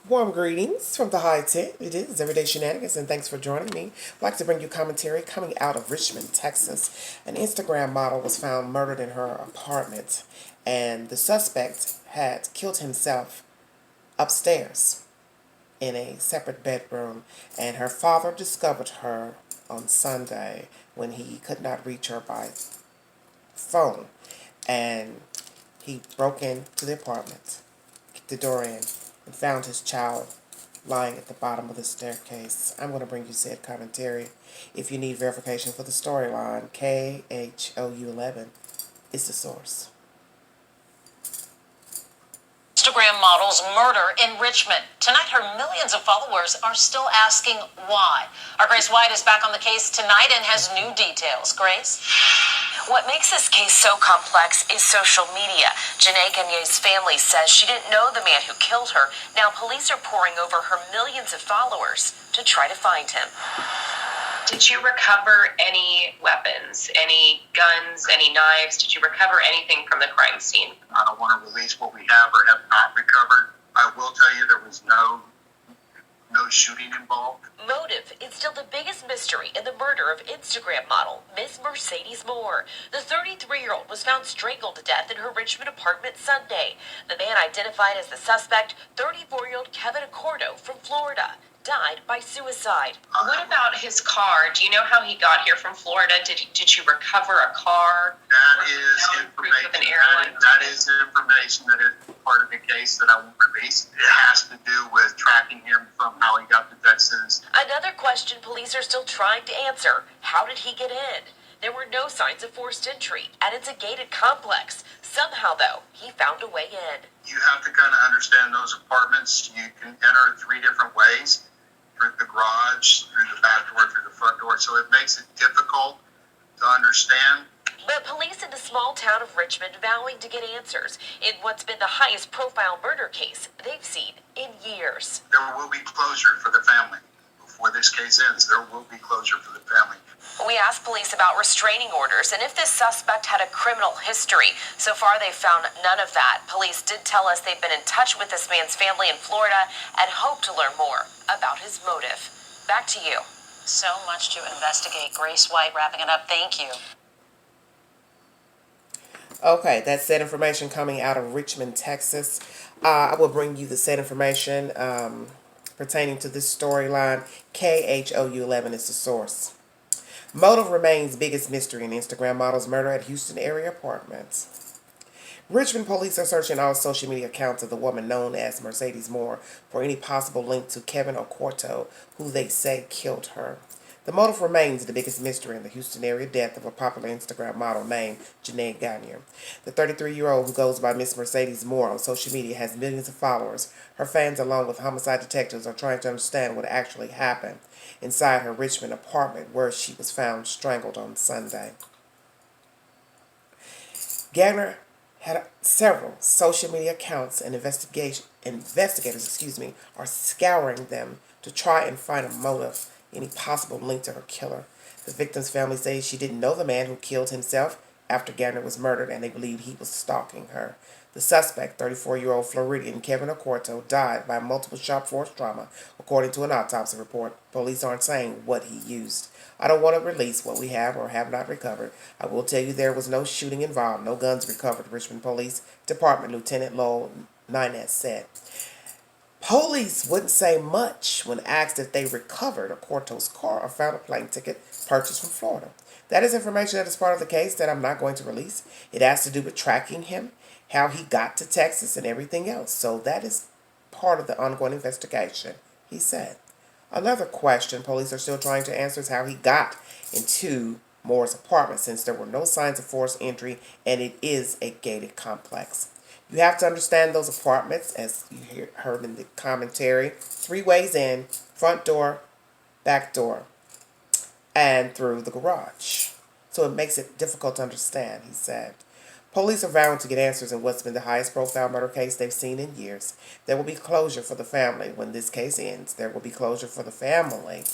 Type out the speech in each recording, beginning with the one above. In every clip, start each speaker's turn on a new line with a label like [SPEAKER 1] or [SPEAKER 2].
[SPEAKER 1] Warm greetings from the high tech. It is Everyday Shenanigans, and thanks for joining me. I'd like to bring you commentary coming out of Richmond, Texas. An Instagram model was found murdered in her apartment, and the suspect had killed himself upstairs in a separate bedroom, and her father discovered her on Sunday when he could not reach her by phone, and he broke into the apartment, kicked the door in, and found his child lying at the bottom of the staircase. I'm going to bring you said commentary. If you need verification for the storyline, KHOU11 is the source.
[SPEAKER 2] Instagram model's murder in Richmond. Tonight, her millions of followers are still asking why. Our Grace White is back on the case tonight and has new details. Grace? What makes this case so complex is social media. Janae Gagne's family says she didn't know the man who killed her. Now police are poring over her millions of followers to try to find him.
[SPEAKER 3] Did you recover any weapons, any guns, any knives? Did you recover anything from the crime scene?
[SPEAKER 4] I don't want to release what we have or have not recovered. I will tell you there was no shooting involved.
[SPEAKER 2] Motive is still the biggest mystery in the murder of Instagram model Miss Mercedes Morr. The 33-year-old was found strangled to death in her Richmond apartment Sunday. The man identified as the suspect, 34-year-old Kevin Accordo from Florida, died by suicide.
[SPEAKER 3] What about his car? Do you know how he got here from Florida? Did you recover a car?
[SPEAKER 4] That is information. That is information that is part of the case that I won't release. It has to do with tracking him from how he got to Texas.
[SPEAKER 2] Another question police are still trying to answer: how did he get in? There were no signs of forced entry, and it's a gated complex. Somehow, though, he found a way in.
[SPEAKER 4] You have to kind of understand those apartments. You can enter 3 different ways: through the garage, through the back door, through the front door. So it makes it difficult to understand.
[SPEAKER 2] But police in the small town of Richmond vowing to get answers in what's been the highest profile murder case they've seen in years.
[SPEAKER 4] There will be closure for the family. Before this case ends, there will be closure for the family.
[SPEAKER 2] We asked police about restraining orders and if this suspect had a criminal history. So far, they've found none of that. Police did tell us they've been in touch with this man's family in Florida and hope to learn more about his motive. Back to you. So much to investigate. Grace White wrapping it up. Thank you.
[SPEAKER 1] Okay, that's said information coming out of Richmond, Texas. I will bring you the said information pertaining to this storyline. KHOU11 is the source. Motive remains biggest mystery in Instagram model's murder at Houston area apartments. Richmond police are searching all social media accounts of the woman known as Mercedes Morr for any possible link to Kevin Accordo, who they say killed her. The motive remains the biggest mystery in the Houston area death of a popular Instagram model named Janae Gagne. The 33-year-old who goes by Miss Mercedes Morr on social media has millions of followers. Her fans, along with homicide detectives, are trying to understand what actually happened inside her Richmond apartment where she was found strangled on Sunday. Gagne had several social media accounts, and investigators are scouring them to try and find a motive, any possible link to her killer. The victim's family says she didn't know the man who killed himself after Gagne was murdered, and they believe he was stalking her. The suspect, 34-year-old Floridian Kevin Accordo, died by multiple sharp force trauma, according to an autopsy report. Police aren't saying what he used. I don't want to release what we have or have not recovered. I will tell you there was no shooting involved, no guns recovered, Richmond Police Department Lieutenant Lowell Nines said. Police wouldn't say much when asked if they recovered Accordo's car or found a plane ticket purchased from Florida. That is information that is part of the case that I'm not going to release. It has to do with tracking him, how he got to Texas, and everything else. So that is part of the ongoing investigation, he said. Another question police are still trying to answer is how he got into Morr's apartment, since there were no signs of forced entry and it is a gated complex. You have to understand those apartments, as you heard in the commentary, 3 ways in: front door, back door, and through the garage. So it makes it difficult to understand, he said. Police are vowing to get answers in what's been the highest profile murder case they've seen in years. There will be closure for the family when this case ends. There will be closure for the family,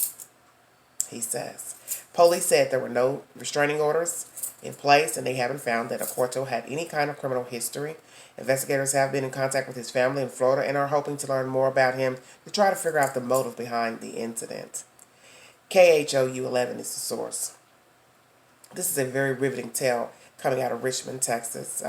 [SPEAKER 1] he says. Police said there were no restraining orders in place, and they haven't found that Accordo had any kind of criminal history. Investigators have been in contact with his family in Florida and are hoping to learn more about him to try to figure out the motive behind the incident. KHOU 11 is the source. This is a very riveting tale coming out of Richmond, Texas,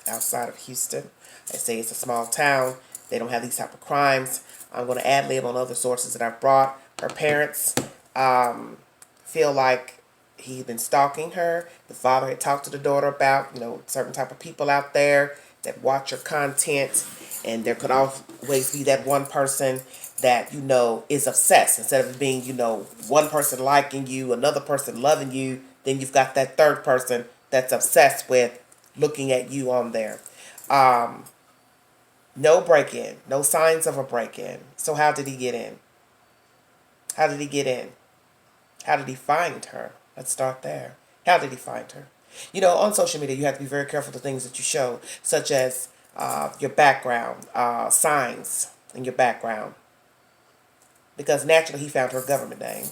[SPEAKER 1] outside of Houston. They say it's a small town. They don't have these type of crimes. I'm going to ad-lib on other sources that I've brought. Her parents feel like he'd been stalking her. The father had talked to the daughter about, certain type of people out there that watch your content. And there could always be that one person that, is obsessed. Instead of it being, one person liking you, another person loving you, then you've got that third person that's obsessed with looking at you on there. No break-in. No signs of a break-in. So how did he get in? How did he get in? How did he find her? Let's start there. How did he find her? On social media, you have to be very careful the things that you show, such as your background, signs in your background. Because naturally, he found her government name.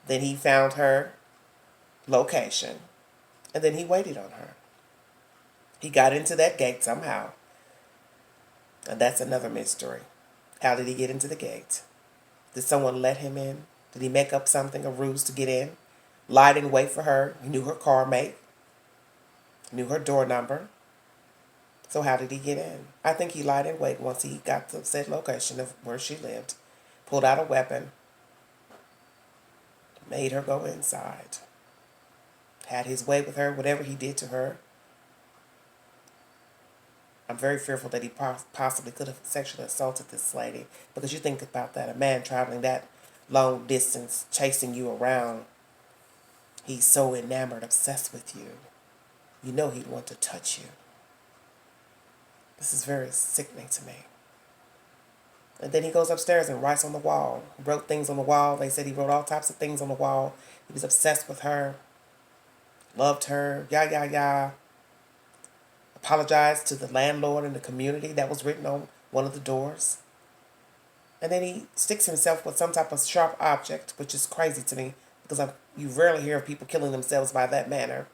[SPEAKER 1] Then he found her location. And then he waited on her. He got into that gate somehow. And that's another mystery. How did he get into the gate? Did someone let him in? Did he make up something, a ruse to get in? Lied in wait for her. He knew her car mate. Knew her door number. So how did he get in? I think he lied in wait once he got to the said location of where she lived. Pulled out a weapon. Made her go inside. Had his way with her, whatever he did to her. I'm very fearful that he possibly could have sexually assaulted this lady. Because you think about that, a man traveling that long distance, chasing you around. He's so enamored, obsessed with you. You know he'd want to touch you. This is very sickening to me. And then he goes upstairs and writes on the wall. He wrote things on the wall. They said he wrote all types of things on the wall. He was obsessed with her. Loved her. Apologized to the landlord in the community. That was written on one of the doors. And then he sticks himself with some type of sharp object, which is crazy to me because you rarely hear of people killing themselves by that manner.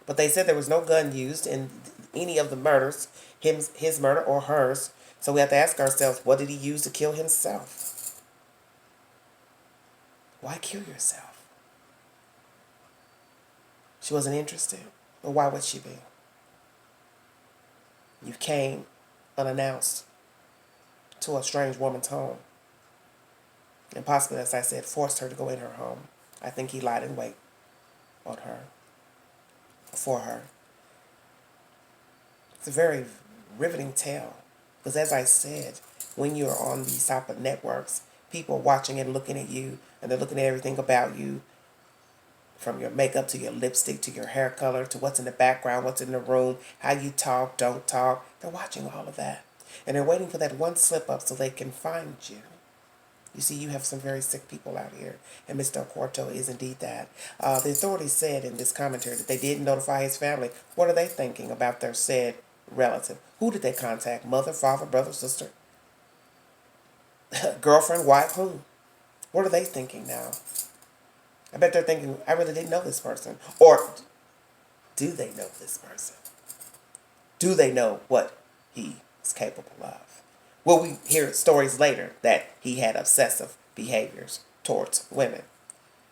[SPEAKER 1] But they said there was no gun used in any of the murders, his murder or hers. So we have to ask ourselves, what did he use to kill himself? Why kill yourself? She wasn't interested. Or why would she be? You came unannounced to a strange woman's home. And possibly, as I said, forced her to go in her home. I think he lied in wait on her. For her. It's a very riveting tale. Because as I said, when you're on these type of networks, people are watching and looking at you, and they're looking at everything about you, from your makeup to your lipstick to your hair color to what's in the background, what's in the room, how you talk, don't talk. They're watching all of that. And they're waiting for that one slip up so they can find you. You see, you have some very sick people out here, and Mr. Oporto is indeed that. The authorities said in this commentary that they did notify his family. What are they thinking about their said relative? Who did they contact? Mother, father, brother, sister? Girlfriend, wife, who? What are they thinking now? I bet they're thinking, I really didn't know this person. Or do they know this person? Do they know what he is capable of? Will we hear stories later that he had obsessive behaviors towards women?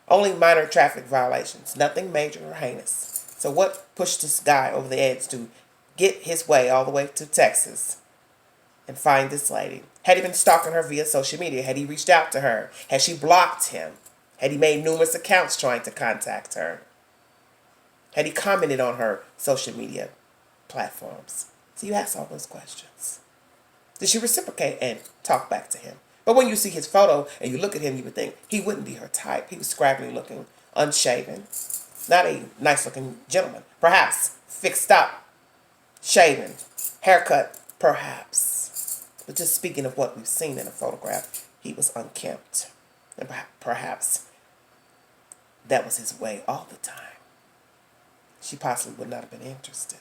[SPEAKER 1] Only minor traffic violations, nothing major or heinous. So what pushed this guy over the edge to get his way all the way to Texas and find this lady? Had he been stalking her via social media? Had he reached out to her? Had she blocked him? Had he made numerous accounts trying to contact her? Had he commented on her social media platforms? So you ask all those questions. Did she reciprocate and talk back to him? But when you see his photo and you look at him, you would think he wouldn't be her type. He was scraggly looking, unshaven, not a nice looking gentleman. Perhaps fixed up, shaven, haircut, perhaps. But just speaking of what we've seen in a photograph, he was unkempt. And perhaps that was his way all the time. She possibly would not have been interested.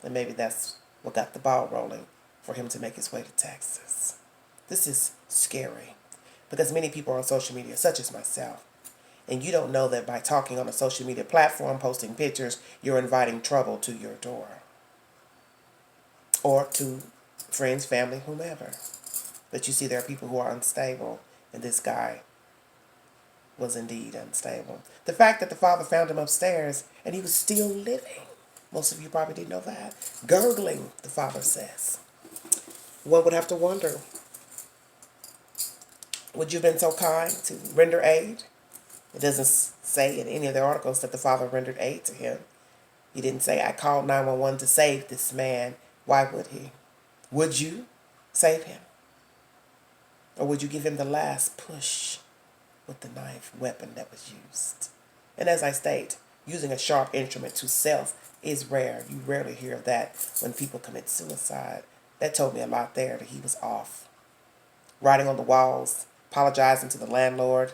[SPEAKER 1] And maybe that's what got the ball rolling for him to make his way to Texas. This is scary because many people are on social media, such as myself, and you don't know that by talking on a social media platform, posting pictures, you're inviting trouble to your door. or to friends, family, whomever. But you see there are people who are unstable, and this guy was indeed unstable. The fact that the father found him upstairs and he was still living. Most of you probably didn't know that. Gurgling, the father says. One would have to wonder, would you have been so kind to render aid? It doesn't say in any of the articles that the father rendered aid to him. He didn't say, I called 911 to save this man. Why would he? Would you save him? Or would you give him the last push with the knife weapon that was used? And as I state, using a sharp instrument to self is rare. You rarely hear of that when people commit suicide. That told me a lot there that he was off. Writing on the walls, apologizing to the landlord.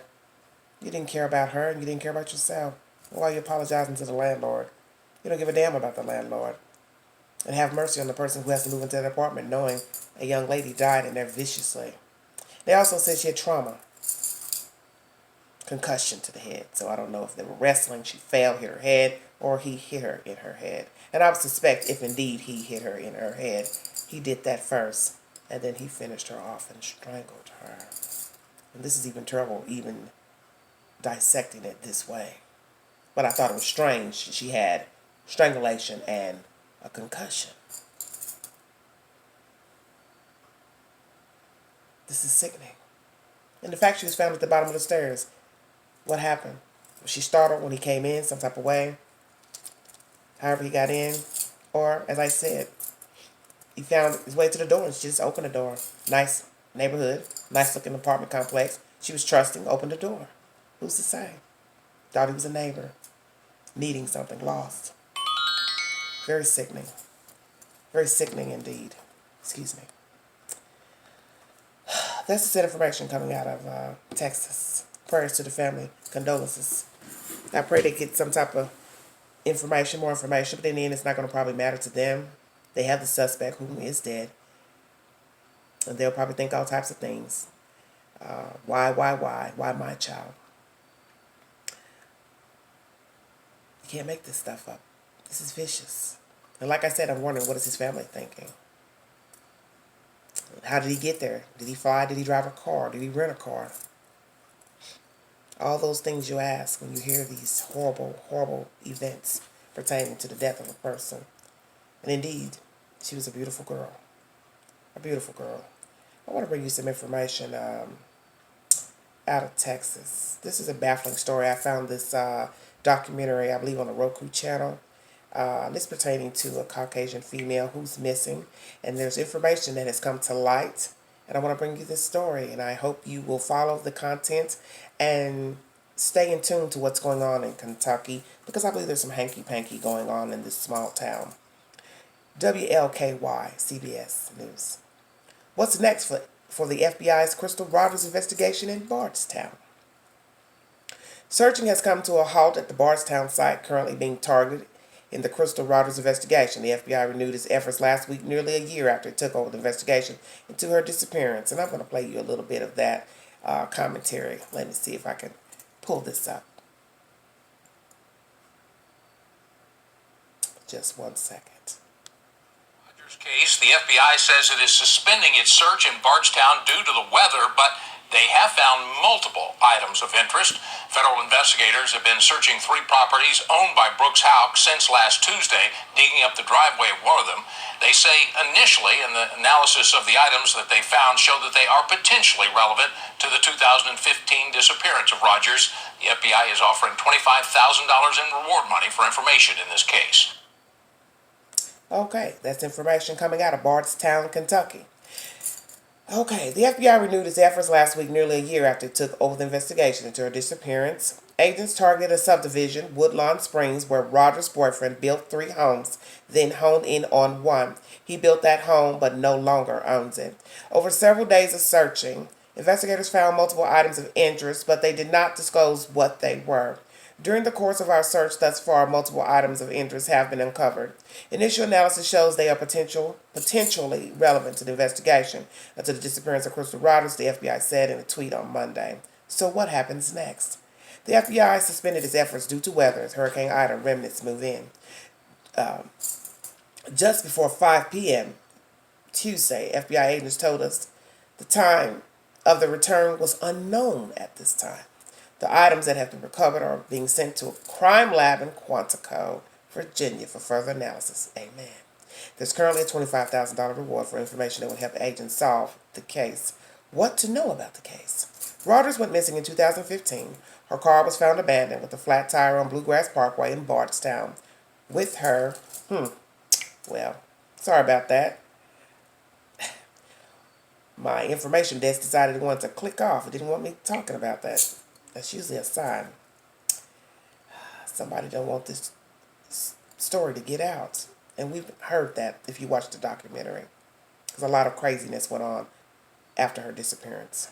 [SPEAKER 1] You didn't care about her and you didn't care about yourself. Why are you apologizing to the landlord? You don't give a damn about the landlord. And have mercy on the person who has to move into that apartment knowing a young lady died in there viciously. They also said she had trauma. Concussion to the head. So I don't know if they were wrestling, she fell, hit her head, or he hit her in her head. And I would suspect if indeed he hit her in her head, he did that first. And then he finished her off and strangled her. And this is even terrible, even dissecting it this way. But I thought it was strange. She had strangulation and a concussion. This is sickening. And the fact she was found at the bottom of the stairs. What happened? Was she startled when he came in some type of way? However he got in? Or, as I said, he found his way to the door and she just opened the door. Nice neighborhood, nice looking apartment complex. She was trusting, opened the door. Who's to say? Thought he was a neighbor. Needing something, lost. Very sickening. Very sickening indeed. Excuse me. That's the sad information coming out of Texas. Prayers to the family. Condolences. I pray they get some type of information, more information, but in the end it's not going to probably matter to them. They have the suspect who is dead. And they'll probably think all types of things. Why? Why my child? You can't make this stuff up. This is vicious. And like I said, I'm wondering, what is his family thinking? How did he get there? Did he fly? Did he drive a car? Did he rent a car? All those things you ask when you hear these horrible, horrible events pertaining to the death of a person. And indeed, she was a beautiful girl. A beautiful girl. I want to bring you some information out of Texas. This is a baffling story. I found this documentary, I believe, on the Roku channel. This pertaining to a Caucasian female who's missing. And there's information that has come to light. And I want to bring you this story. And I hope you will follow the content and stay in tune to what's going on in Kentucky. Because I believe there's some hanky-panky going on in this small town. WLKY, CBS News. What's next for the FBI's Crystal Rogers investigation in Bardstown? Searching has come to a halt at the Bardstown site currently being targeted in the Crystal Rogers investigation. The FBI renewed its efforts last week, nearly a year after it took over the investigation into her disappearance. And I'm going to play you a little bit of that commentary. Let me see if I can pull this up. Just 1 second.
[SPEAKER 5] Case, the FBI says it is suspending its search in Bardstown due to the weather, but they have found multiple items of interest. Federal investigators have been searching 3 properties owned by Brooks Houck since last Tuesday, digging up the driveway of one of them. They say initially, in the analysis of the items that they found, show that they are potentially relevant to the 2015 disappearance of Rogers. The FBI is offering $25,000 in reward money for information in this case.
[SPEAKER 1] Okay, that's information coming out of Bardstown, Kentucky. Okay, the FBI renewed its efforts last week, nearly a year after it took over the investigation into her disappearance. Agents targeted a subdivision, Woodlawn Springs, where Rogers' boyfriend built 3 homes, then honed in on one. He built that home, but no longer owns it. Over several days of searching, investigators found multiple items of interest, but they did not disclose what they were. During the course of our search thus far, multiple items of interest have been uncovered. Initial analysis shows they are potentially relevant to the investigation into the disappearance of Crystal Rogers, the FBI said in a tweet on Monday. So what happens next? The FBI suspended its efforts due to weather as Hurricane Ida remnants move in. Just before 5 p.m., Tuesday, FBI agents told us the time of the return was unknown at this time. The items that have been recovered are being sent to a crime lab in Quantico, Virginia for further analysis. Amen. There's currently a $25,000 reward for information that would help agents solve the case. What to know about the case? Rogers went missing in 2015. Her car was found abandoned with a flat tire on Bluegrass Parkway in Bardstown. With her, well, sorry about that. My information desk decided it wanted to click off. It didn't want me talking about that. That's usually a sign. Somebody don't want this story to get out. And we've heard that if you watch the documentary. Because a lot of craziness went on after her disappearance.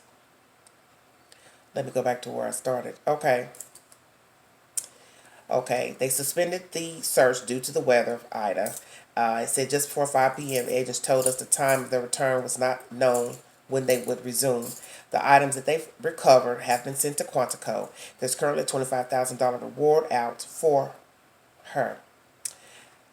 [SPEAKER 1] Let me go back to where I started. Okay, they suspended the search due to the weather of Ida. It said just before 5 p.m., agents told us the time of their return was not known when they would resume. The items that they've recovered have been sent to Quantico. There's currently a $25,000 reward out for her.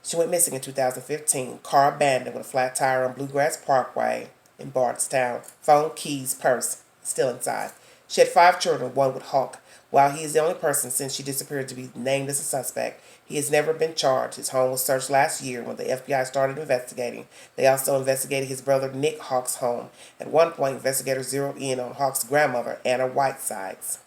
[SPEAKER 1] She went missing in 2015. Car abandoned with a flat tire on Bluegrass Parkway in Bardstown. Phone, keys, purse still inside. She had 5 children, one with Hawk. While he is the only person since she disappeared to be named as a suspect, he has never been charged. His home was searched last year when the FBI started investigating. They also investigated his brother Nick Hawk's home. At one point, investigators zeroed in on Hawk's grandmother, Anna Whitesides.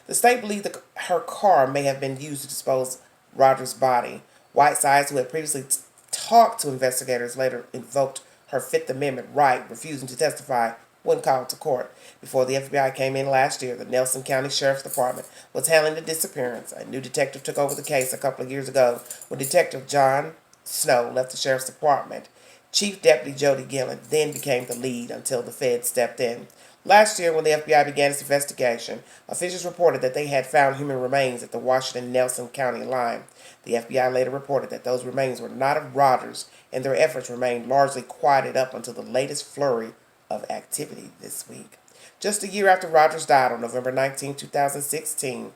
[SPEAKER 1] The state believed that her car may have been used to dispose Rogers' body. Whitesides, who had previously talked to investigators, later invoked her Fifth Amendment right, refusing to testify when called to court. Before the FBI came in last year, the Nelson County Sheriff's Department was handling the disappearance. A new detective took over the case a couple of years ago when Detective John Snow left the Sheriff's Department. Chief Deputy Jody Gillen then became the lead until the Fed stepped in. Last year, when the FBI began its investigation, officials reported that they had found human remains at the Washington-Nelson County line. The FBI later reported that those remains were not of Rogers, and their efforts remained largely quieted up until the latest flurry of activity this week. Just a year after Rogers died on November 19, 2016,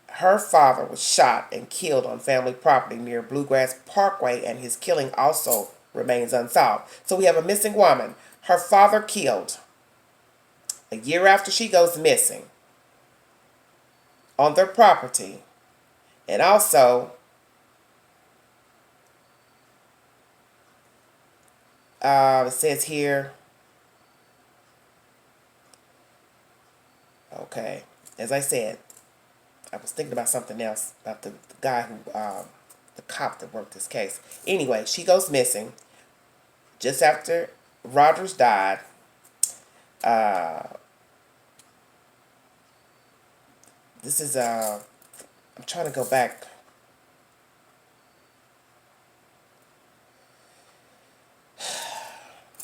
[SPEAKER 1] her father was shot and killed on family property near Bluegrass Parkway, and his killing also remains unsolved. So we have a missing woman. Her father killed a year after she goes missing on their property, and also it says here, okay, as I said, I was thinking about something else, about the guy who, the cop that worked this case. Anyway, she goes missing just after Rogers died. This is, I'm trying to go back.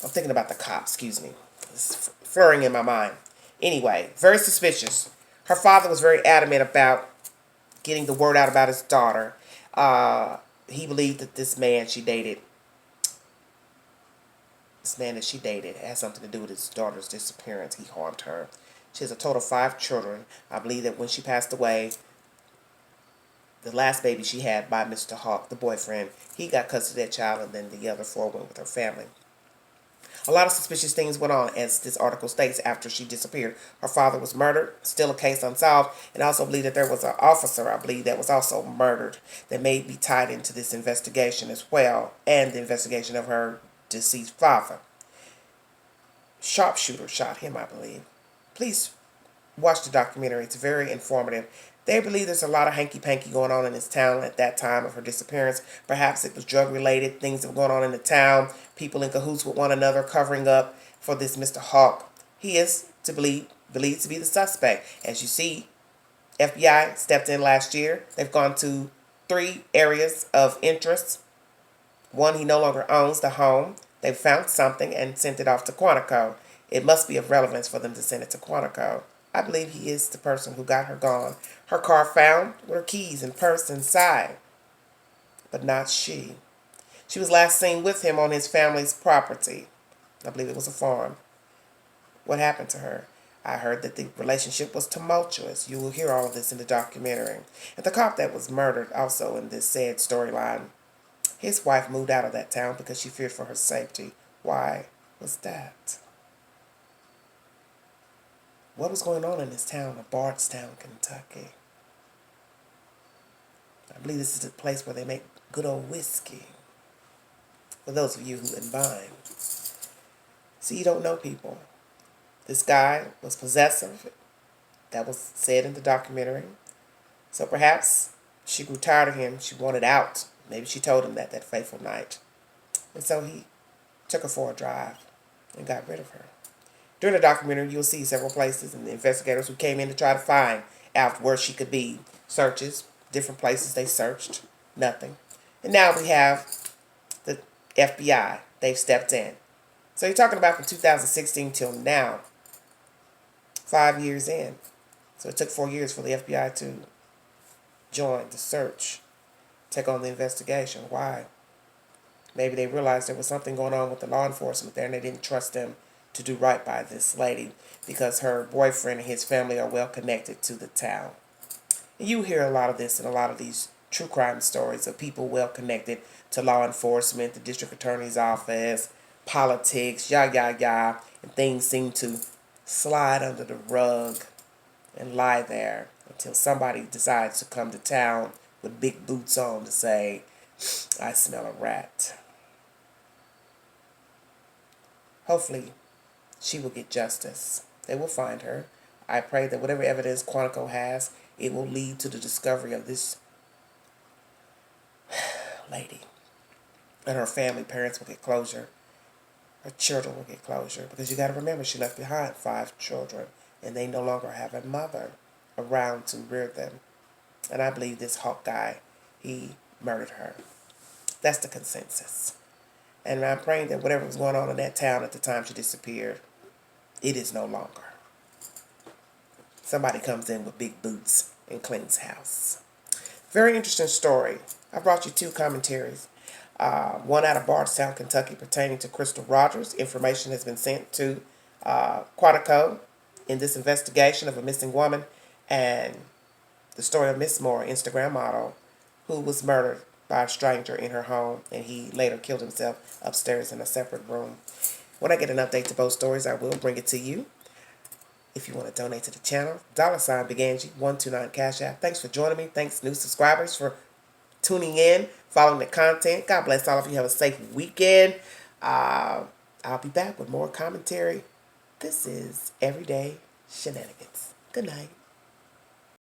[SPEAKER 1] I'm thinking about the cop, excuse me. It's flurrying in my mind. Anyway, very suspicious. Her father was very adamant about getting the word out about his daughter. He believed that this man that she dated had something to do with his daughter's disappearance. He harmed her. She has a total of 5 children. I believe that when she passed away, the last baby she had by Mr. Hawk, the boyfriend, he got custody of that child, and then the other 4 went with her family. A lot of suspicious things went on, as this article states, after she disappeared. Her father was murdered, still a case unsolved, and I also believe that there was an officer, I believe, that was also murdered that may be tied into this investigation as well, and the investigation of her deceased father. Sharpshooter shot him, I believe. Please watch the documentary. It's very informative. They believe there's a lot of hanky-panky going on in this town at that time of her disappearance. Perhaps it was drug-related, things that were going on in the town, people in cahoots with one another, covering up for this Mr. Hawk. He is believed to be the suspect. As you see, FBI stepped in last year. They've gone to 3 areas of interest. One, he no longer owns the home. They found something and sent it off to Quantico. It must be of relevance for them to send it to Quantico. I believe he is the person who got her gone. Her car found with her keys and purse inside, but not she. She was last seen with him on his family's property. I believe it was a farm. What happened to her? I heard that the relationship was tumultuous. You will hear all of this in the documentary. And the cop that was murdered also in this sad storyline. His wife moved out of that town because she feared for her safety. Why was that? What was going on in this town of Bardstown, Kentucky? I believe this is the place where they make good old whiskey. For those of you who imbibe. See, you don't know people. This guy was possessive. That was said in the documentary. So perhaps she grew tired of him. She wanted out. Maybe she told him that fateful night. And so he took her for a drive and got rid of her. During the documentary, you'll see several places and the investigators who came in to try to find out where she could be. Searches, different places they searched, nothing. And now we have the FBI. They've stepped in. So you're talking about from 2016 till now, 5 years in. So it took 4 years for the FBI to join the search, take on the investigation. Why? Maybe they realized there was something going on with the law enforcement there and they didn't trust them to do right by this lady because her boyfriend and his family are well connected to the town. And you hear a lot of this in a lot of these true crime stories of people well connected to law enforcement, the district attorney's office, politics, and things seem to slide under the rug and lie there until somebody decides to come to town with big boots on to say, I smell a rat. Hopefully, she will get justice. They will find her. I pray that whatever evidence Quantico has, it will lead to the discovery of this lady. And her family, parents will get closure. Her children will get closure. Because you got to remember, she left behind 5 children. And they no longer have a mother around to rear them. And I believe this Hawk guy, he murdered her. That's the consensus. And I'm praying that whatever was going on in that town at the time she disappeared, it is no longer. Somebody comes in with big boots and cleans house. Very interesting story. I brought you 2 commentaries. One out of Bardstown, Kentucky, pertaining to Crystal Rogers. Information has been sent to Quantico in this investigation of a missing woman, and the story of Miss Morr, Instagram model, who was murdered by a stranger in her home, and he later killed himself upstairs in a separate room. When I get an update to both stories, I will bring it to you. If you want to donate to the channel, $ Big Angie 129 Cash App. Thanks for joining me. Thanks new subscribers for tuning in, following the content. God bless all of you. Have a safe weekend. I'll be back with more commentary. This is Everyday Shenanigans. Good night.